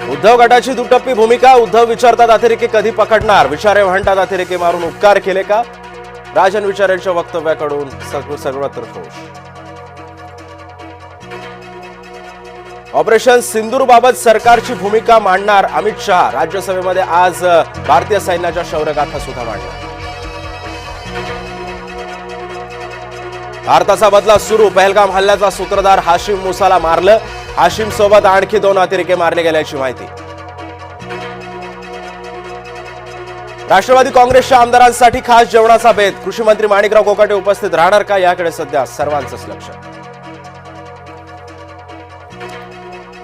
उद्धव गटाची दुटप्पी भूमिका. उद्धव विचारतात अतिरेकी कधी पकडणार. विचारे म्हणतात अतिरेकी मारून उपकार केले का. राजन विचारेंच्या वक्तव्याकडून सर्वत्र रोष. ऑपरेशन सिंदूरबाबत सरकारची भूमिका मांडणार अमित शहा. राज्यसभेमध्ये आज भारतीय सैन्याच्या शौर्यगाथा सुद्धा मांडणार. भारताचा बदला सुरू. पहलगाम हल्ल्याचा सूत्रधार हाशिम मुसाला मारलं. हाशिम सोबत आणखी 2 अतिरेकी मारले गेल्याची माहिती. राष्ट्रवादी काँग्रेसच्या आमदारांसाठी खास जेवणाचा बेत. कृषी मंत्री माणिकराव कोकाटे उपस्थित राहणार का, याकडे सध्या सर्वांचंच लक्ष.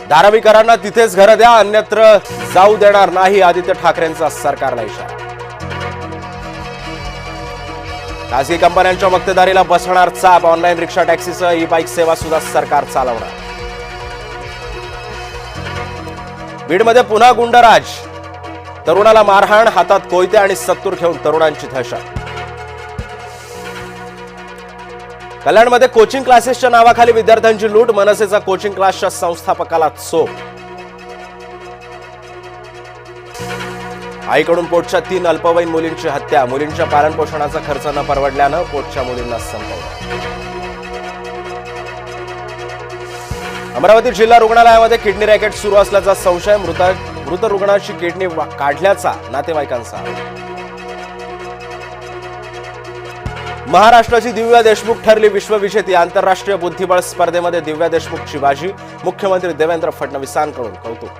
धारावीकरांना तिथेच घरं द्या, अन्यत्र जाऊ देणार नाही. आदित्य ठाकरेंचा सरकारला इशारा. खासगी कंपन्यांच्या मक्तेदारीला बसणार चाप. ऑनलाईन रिक्षा टॅक्सीसह ई बाईक सेवा सुद्धा सरकार चालवणार. बीडमध्ये पुन्हा गुंडराज. तरुणाला मारहाण, हातात कोयते आणि सत्तूर घेऊन तरुणांची दहशत. कल्याणमध्ये कोचिंग क्लासेसच्या नावाखाली विद्यार्थ्यांची लूट. मनसेचा कोचिंग क्लासच्या संस्थापकाला चोप. आईकडून पोटच्या 3 अल्पवयीन मुलींची हत्या. मुलींच्या पालनपोषणाचा खर्च न परवडल्यानं पोटच्या मुलींना संपवलं. अमरावती जिल्हा रुग्णालयामध्ये किडनी रॅकेट सुरू असल्याचा संशय. मृत रुग्णाची किडनी काढल्याचा नातेवाईकांचा आरोप. महाराष्ट्राची दिव्या देशमुख ठरली विश्वविजेती. आंतरराष्ट्रीय बुद्धिबळ स्पर्धेमध्ये दिव्या देशमुखची बाजी. मुख्यमंत्री देवेंद्र फडणवीसांकडून कौतुक.